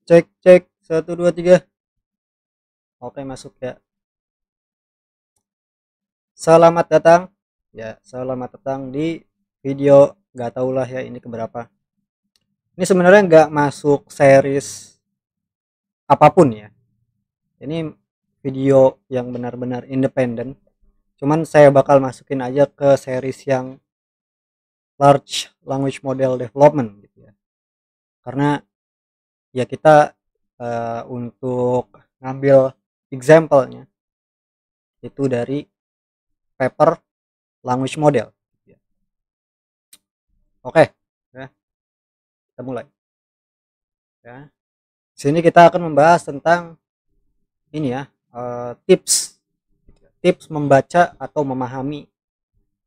Cek cek 1 2 3. Oke, masuk ya. Selamat datang. Ya, selamat datang di video nggak tahulah ya ini keberapa. Ini sebenarnya nggak masuk series apapun ya. Ini video yang benar-benar independen. Cuman saya bakal masukin aja ke series yang large language model development gitu ya. Karena ya kita untuk ngambil example-nya itu dari paper language model. Oke, ya, kita mulai. Ya. Sini kita akan membahas tentang ini ya, tips tips membaca atau memahami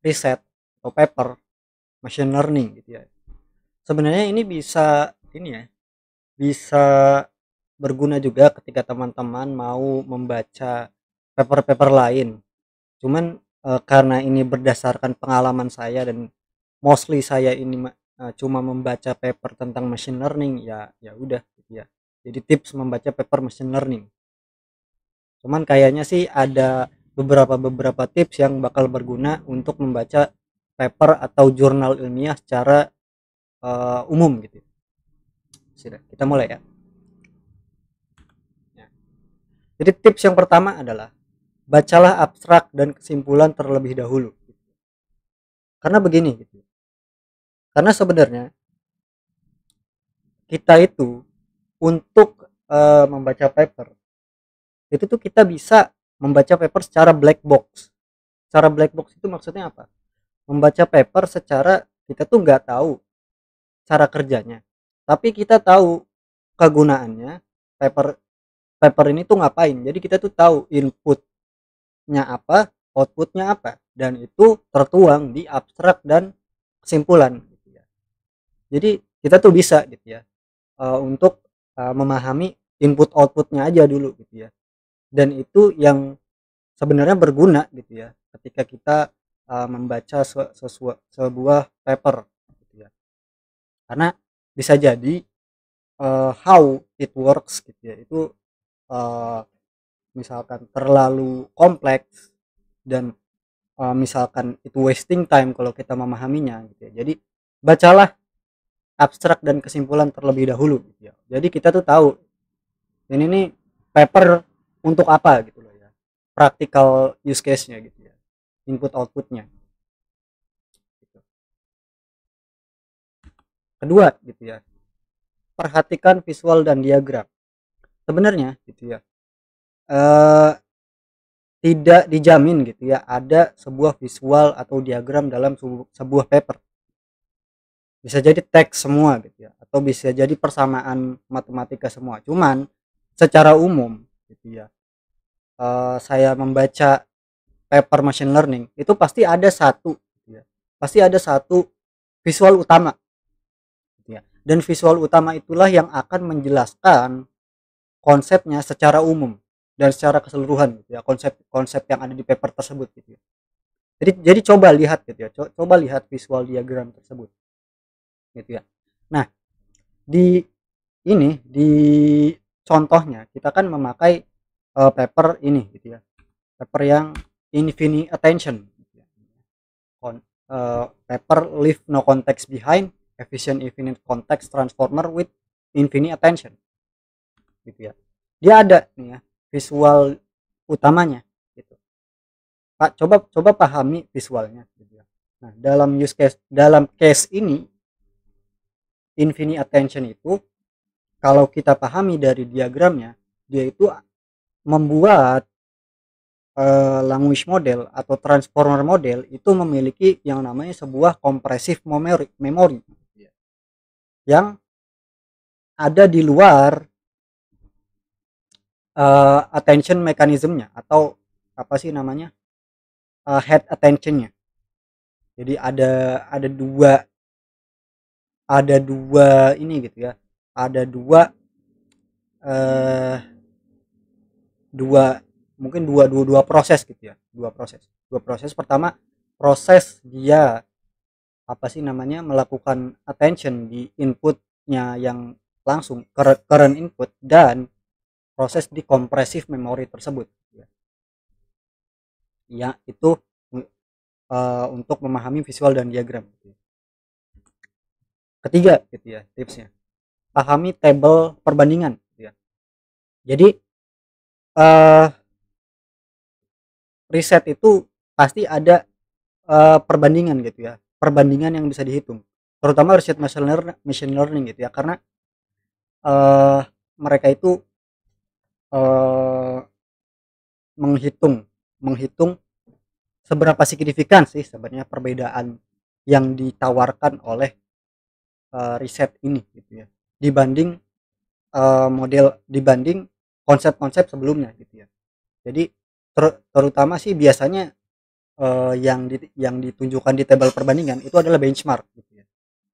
riset atau paper machine learning gitu ya. Sebenarnya ini bisa ini ya, bisa berguna juga ketika teman-teman mau membaca paper-paper lain. Cuman karena ini berdasarkan pengalaman saya dan mostly saya ini cuma membaca paper tentang machine learning, ya ya udah gitu ya. Jadi tips membaca paper machine learning. Cuman kayaknya sih ada beberapa tips yang bakal berguna untuk membaca paper atau jurnal ilmiah secara umum gitu. Sudah, kita mulai ya. Ya. Jadi tips yang pertama adalah bacalah abstrak dan kesimpulan terlebih dahulu. Karena begini gitu. Karena sebenarnya kita itu untuk membaca paper itu tuh kita bisa membaca paper secara black box. Secara black box itu maksudnya apa? Membaca paper secara kita tuh nggak tahu cara kerjanya, tapi kita tahu kegunaannya. Paper paper ini tuh ngapain, jadi kita tuh tahu inputnya apa, outputnya apa, dan itu tertuang di abstrak dan kesimpulan gitu ya. Jadi kita tuh bisa gitu ya, untuk memahami input outputnya aja dulu gitu ya, dan itu yang sebenarnya berguna gitu ya ketika kita membaca sebuah paper gitu ya. Karena bisa jadi how it works gitu ya, itu uh, misalkan terlalu kompleks dan misalkan itu wasting time kalau kita memahaminya gitu ya. Jadi bacalah abstrak dan kesimpulan terlebih dahulu gitu ya. Jadi kita tuh tahu ini nih paper untuk apa gitu loh ya, practical use case-nya gitu ya, input outputnya gitu. Kedua gitu ya, perhatikan visual dan diagram. Sebenarnya gitu ya, eh, tidak dijamin gitu ya ada sebuah visual atau diagram dalam sebuah paper. Bisa jadi teks semua gitu ya, atau bisa jadi persamaan matematika semua. Cuman secara umum gitu ya, saya membaca paper machine learning itu pasti ada satu gitu ya, pasti ada satu visual utama gitu ya. Dan visual utama itulah yang akan menjelaskan konsepnya secara umum dan secara keseluruhan gitu ya, konsep-konsep yang ada di paper tersebut gitu ya. Jadi coba lihat gitu ya, coba lihat visual diagram tersebut gitu ya. Nah, di di contohnya kita kan memakai paper ini gitu ya, paper yang infinite attention gitu ya. Paper leave no context behind, efficient infinite context transformer with infinite attention gitu ya. Dia ada nih ya visual utamanya gitu. Pak, coba coba pahami visualnya gitu ya. Nah, dalam case ini infinite attention itu, kalau kita pahami dari diagramnya, dia itu membuat language model atau transformer model itu memiliki yang namanya sebuah compressive memory yang ada di luar attention mechanismnya, atau apa sih namanya, head attentionnya. Jadi ada dua ini gitu ya, ada eh, dua mungkin dua proses gitu ya, dua proses. Pertama, proses dia apa sih namanya melakukan attention di inputnya yang langsung current input dan proses di kompresif memori tersebut, ya itu untuk memahami visual dan diagram. Ketiga gitu ya tipsnya, pahami tabel perbandingan gitu ya. Jadi riset itu pasti ada perbandingan gitu ya, perbandingan yang bisa dihitung, terutama riset machine learning gitu ya, karena uh, mereka itu uh, menghitung menghitung seberapa signifikan sih sebenarnya perbedaan yang ditawarkan oleh riset ini gitu ya, dibanding dibanding konsep-konsep sebelumnya gitu ya. Jadi terutama sih biasanya yang ditunjukkan di tabel perbandingan itu adalah benchmark gitu ya.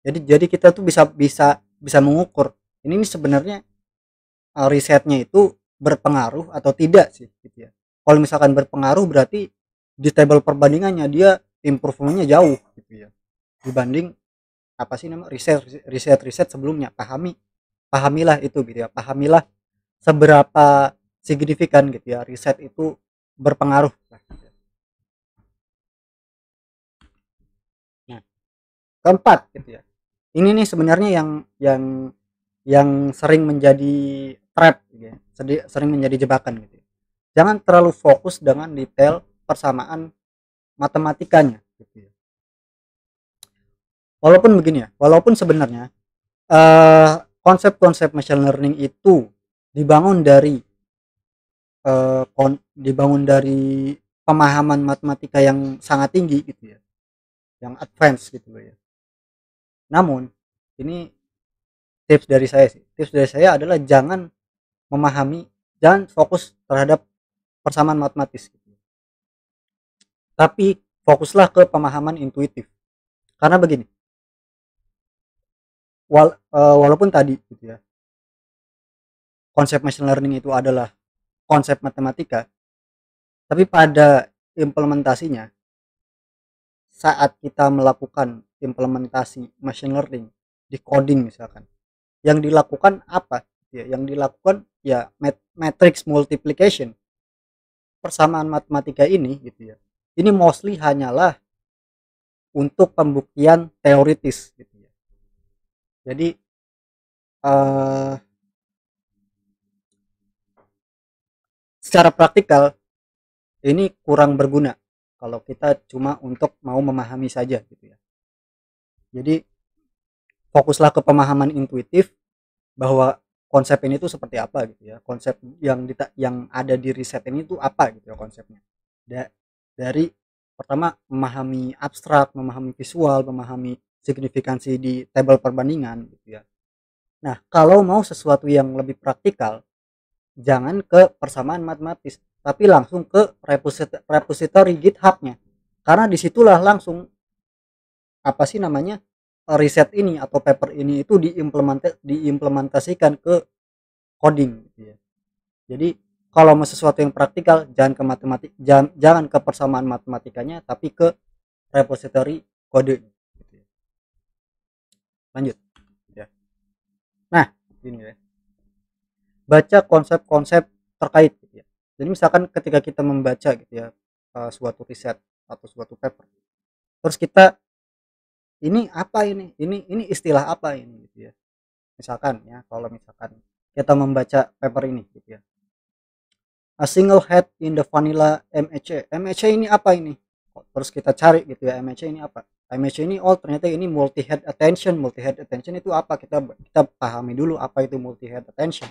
Jadi kita tuh bisa bisa bisa mengukur ini sebenarnya risetnya itu berpengaruh atau tidak sih gitu ya. Kalau misalkan berpengaruh berarti di tabel perbandingannya dia improvementnya jauh gitu ya, dibanding apa sih nama riset sebelumnya. Pahamilah itu gitu ya, pahamilah seberapa signifikan gitu ya riset itu berpengaruh. Nah, keempat gitu ya, ini nih sebenarnya yang sering menjadi trap gitu ya, sering menjadi jebakan gitu ya. Jangan terlalu fokus dengan detail persamaan matematikanya gitu ya. Walaupun begini ya, walaupun sebenarnya konsep-konsep machine learning itu dibangun dari dibangun dari pemahaman matematika yang sangat tinggi gitu ya, yang advance gitu loh ya. Namun ini tips dari saya adalah jangan fokus terhadap persamaan matematis gitu. Tapi fokuslah ke pemahaman intuitif. Karena begini, walaupun tadi gitu ya, konsep machine learning itu adalah konsep matematika, tapi pada implementasinya, saat kita melakukan implementasi machine learning di coding misalkan, yang dilakukan apa ya, yang dilakukan ya matrix multiplication, persamaan matematika ini gitu ya, ini mostly hanyalah untuk pembuktian teoritis gitu ya. Jadi uh, secara praktikal ini kurang berguna kalau kita cuma untuk mau memahami saja gitu ya. Jadi fokuslah ke pemahaman intuitif bahwa konsep ini tuh seperti apa gitu ya, konsep yang ada di riset ini tuh apa gitu ya konsepnya. Dari pertama memahami abstrak, memahami visual, memahami signifikansi di tabel perbandingan gitu ya. Nah, kalau mau sesuatu yang lebih praktikal, jangan ke persamaan matematis, tapi langsung ke repository GitHub-nya. Karena disitulah langsung apa sih namanya riset ini atau paper ini itu diimplementasikan ke coding gitu ya. Jadi kalau mau sesuatu yang praktikal jangan ke matematik, jangan ke persamaan matematikanya, tapi ke repository kode gitu ya. Lanjut ya. Nah, ini ya. Baca konsep-konsep terkait gitu ya. Jadi misalkan ketika kita membaca gitu ya suatu riset atau suatu paper, terus kita ini apa ini istilah apa ini gitu ya. Misalkan ya, kalau misalkan kita membaca paper ini gitu ya, a single head in the vanilla MHA ini apa ini, terus kita cari gitu ya MHA ini apa, MHA ini oh ternyata ini multi head attention itu apa, kita pahami dulu apa itu multi head attention.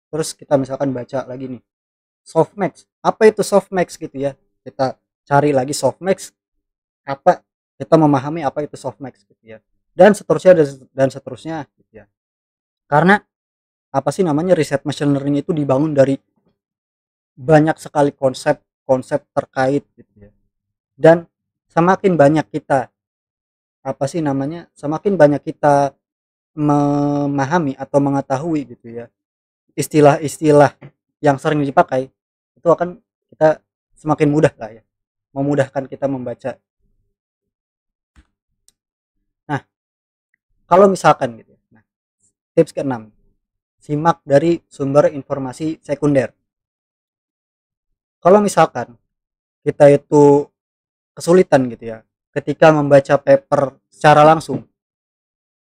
Terus kita misalkan baca lagi nih softmax, apa itu softmax gitu ya, kita cari lagi softmax apa, kita memahami apa itu softmax gitu ya, dan seterusnya dan seterusnya gitu ya. Karena apa sih namanya riset machine learning itu dibangun dari banyak sekali konsep-konsep terkait gitu ya. Dan semakin banyak kita apa sih namanya semakin banyak kita memahami atau mengetahui gitu ya istilah-istilah yang sering dipakai, itu akan kita semakin mudah lah ya, memudahkan kita membaca. Nah, kalau misalkan gitu ya, nah, tips keenam, simak dari sumber informasi sekunder. Kalau misalkan kita itu kesulitan gitu ya ketika membaca paper secara langsung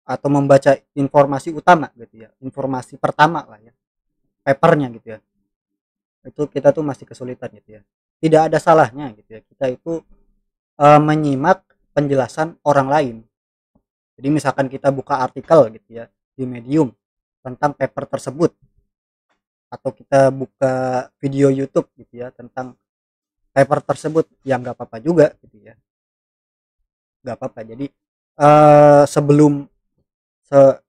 atau membaca informasi utama gitu ya, informasi pertama lah ya, papernya gitu ya, itu kita tuh masih kesulitan gitu ya. Tidak ada salahnya gitu ya kita itu menyimak penjelasan orang lain. Jadi misalkan kita buka artikel gitu ya di Medium tentang paper tersebut, atau kita buka video YouTube gitu ya tentang paper tersebut, yang nggak apa-apa juga gitu ya, nggak apa-apa. Jadi sebelum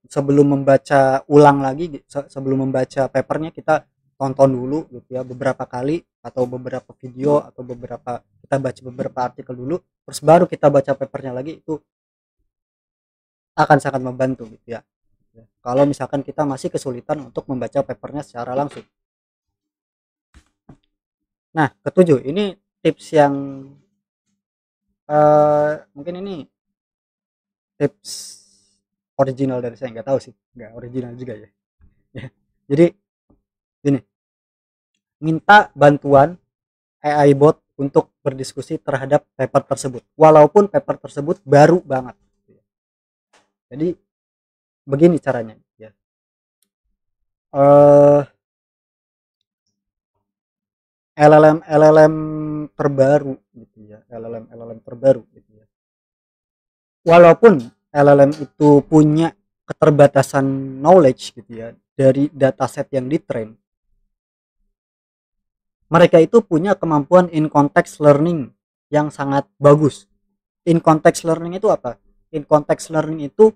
sebelum membaca ulang lagi, sebelum membaca papernya, kita tonton dulu gitu ya beberapa kali, atau beberapa video, atau kita baca beberapa artikel dulu, terus baru kita baca papernya lagi. Itu akan sangat membantu gitu ya. Kalau misalkan kita masih kesulitan untuk membaca papernya secara langsung. Nah, ketujuh, ini tips yang mungkin ini tips original dari saya, nggak tahu sih, nggak original juga ya. Jadi gini, minta bantuan AI bot untuk berdiskusi terhadap paper tersebut, walaupun paper tersebut baru banget. Jadi begini caranya ya. LLM terbaru gitu ya, LLM terbaru gitu ya. Walaupun LLM itu punya keterbatasan knowledge gitu ya dari dataset yang ditrain, mereka itu punya kemampuan in context learning yang sangat bagus. In context learning itu apa? In context learning itu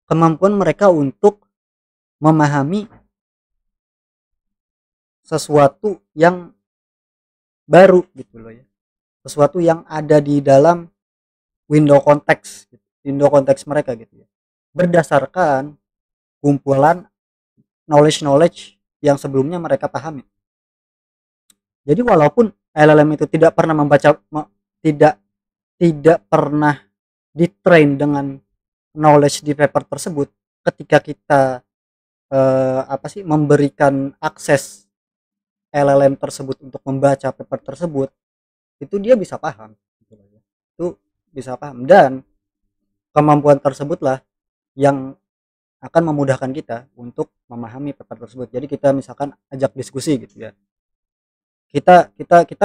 kemampuan mereka untuk memahami sesuatu yang baru gitu loh ya, sesuatu yang ada di dalam window konteks gitu. Window konteks mereka gitu ya, berdasarkan kumpulan knowledge yang sebelumnya mereka pahami. Jadi walaupun LLM itu tidak pernah tidak tidak pernah ditrain dengan knowledge di paper tersebut, ketika kita memberikan akses LLM tersebut untuk membaca paper tersebut, itu dia bisa paham gitu loh ya. Itu bisa paham, dan kemampuan tersebutlah yang akan memudahkan kita untuk memahami paper tersebut. Jadi kita misalkan ajak diskusi gitu ya, kita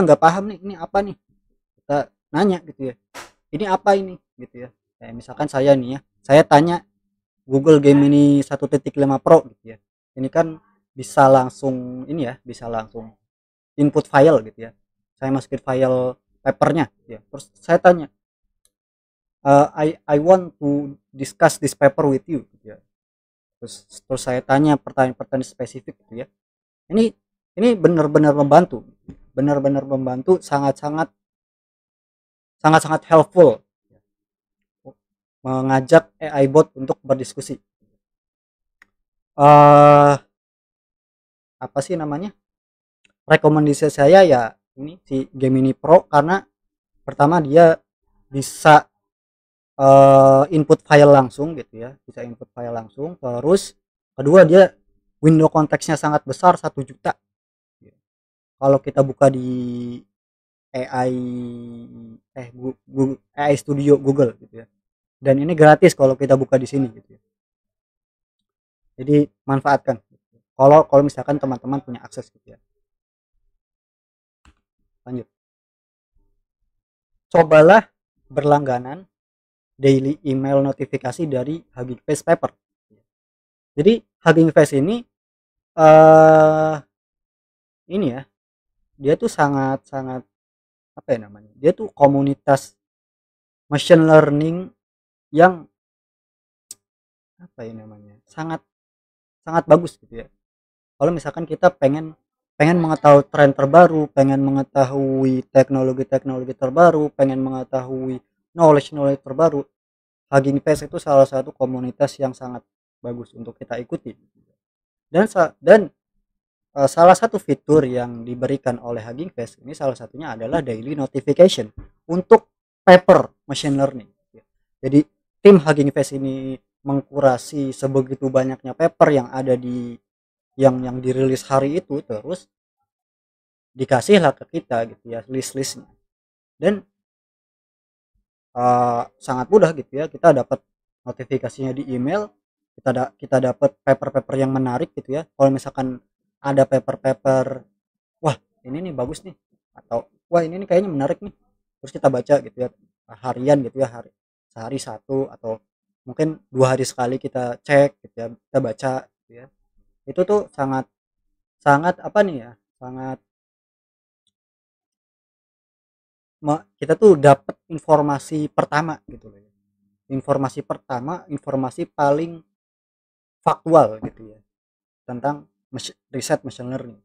nggak paham nih, ini apa nih, kita nanya gitu ya, ini apa ini gitu ya. Kayak misalkan saya nih ya, saya tanya Google Gemini 1.5 Pro gitu ya, ini kan bisa langsung ini ya, bisa langsung input file gitu ya, saya masukin file papernya gitu ya, terus saya tanya, I want to discuss this paper with you gitu ya. Terus saya tanya pertanyaan-pertanyaan spesifik gitu ya. Ini benar-benar membantu, sangat-sangat helpful mengajak AI bot untuk berdiskusi. Apa sih namanya, rekomendasi saya ya ini si Gemini Pro, karena pertama dia bisa input file langsung gitu ya, bisa input file langsung. Terus kedua, dia window konteksnya sangat besar, 1 juta. Kalau kita buka di AI Google, AI Studio Google gitu ya, dan ini gratis kalau kita buka di sini gitu ya. Jadi manfaatkan kalau misalkan teman-teman punya akses gitu ya. Lanjut, cobalah berlangganan daily email notifikasi dari Hugging Face Paper. Jadi Hugging Face ini ya, dia tuh sangat apa ya namanya, dia tuh komunitas machine learning yang apa ya namanya, sangat bagus gitu ya. Kalau misalkan kita pengen mengetahui tren terbaru, pengen mengetahui teknologi terbaru, pengen mengetahui knowledge terbaru, Hugging Face itu salah satu komunitas yang sangat bagus untuk kita ikuti. Dan salah satu fitur yang diberikan oleh Hugging Face ini, salah satunya adalah daily notification untuk paper machine learning. Jadi tim Hugging Face ini mengkurasi sebegitu banyaknya paper yang ada di yang dirilis hari itu, terus dikasihlah ke kita gitu ya list-listnya. Dan sangat mudah gitu ya, kita dapat notifikasinya di email, kita dapat paper-paper yang menarik gitu ya. Kalau misalkan ada paper-paper, wah ini nih bagus nih, atau wah ini nih kayaknya menarik nih, terus kita baca gitu ya, harian gitu ya, sehari satu atau mungkin 2 hari sekali kita cek gitu ya, kita baca gitu ya. Itu tuh sangat sangat apa nih ya, sangat kita tuh dapat informasi pertama gitu loh ya. Informasi pertama, informasi paling faktual gitu ya tentang riset machine learning.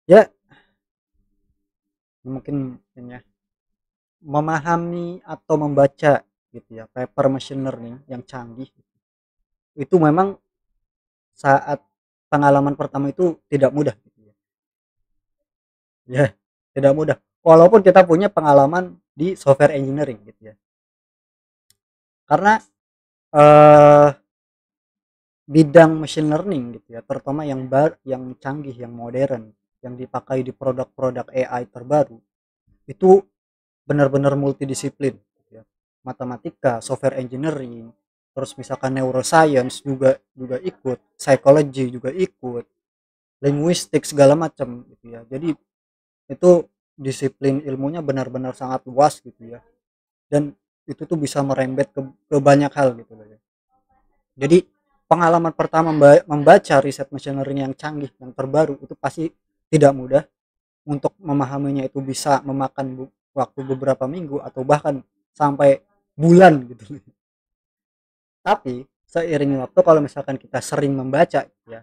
Ya, mungkin ya, memahami atau membaca gitu ya paper machine learning yang canggih itu memang saat pengalaman pertama itu tidak mudah gitu ya. Ya, tidak mudah. Walaupun kita punya pengalaman di software engineering gitu ya. Karena eh bidang machine learning gitu ya, terutama yang canggih, yang modern, yang dipakai di produk-produk AI terbaru, itu benar-benar multidisiplin gitu ya. Matematika, software engineering, terus misalkan neuroscience juga ikut, psychology juga ikut, linguistik segala macam gitu ya. Jadi itu disiplin ilmunya benar-benar sangat luas gitu ya. Dan itu tuh bisa merembet ke banyak hal gitu loh ya. Jadi pengalaman pertama membaca riset machine learning yang canggih, yang terbaru itu pasti tidak mudah. Untuk memahaminya itu bisa memakan waktu beberapa minggu atau bahkan sampai bulan gitu. Tapi seiring waktu kalau misalkan kita sering membaca ya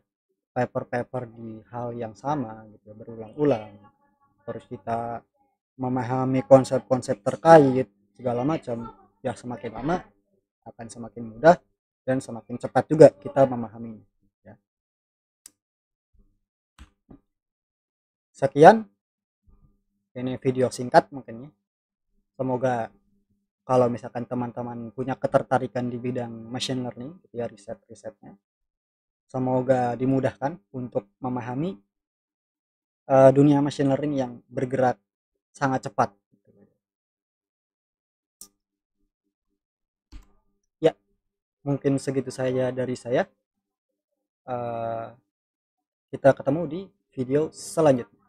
paper-paper di hal yang sama gitu ya, berulang-ulang, terus kita memahami konsep-konsep terkait segala macam, ya semakin lama akan semakin mudah dan semakin cepat juga kita memahaminya ya. Sekian ini video singkat mungkin ya. Semoga kalau misalkan teman-teman punya ketertarikan di bidang machine learning gitu ya, riset-risetnya, semoga dimudahkan untuk memahami dunia machine learning yang bergerak sangat cepat gitu. Ya, mungkin segitu saja dari saya. uh, Kita ketemu di video selanjutnya.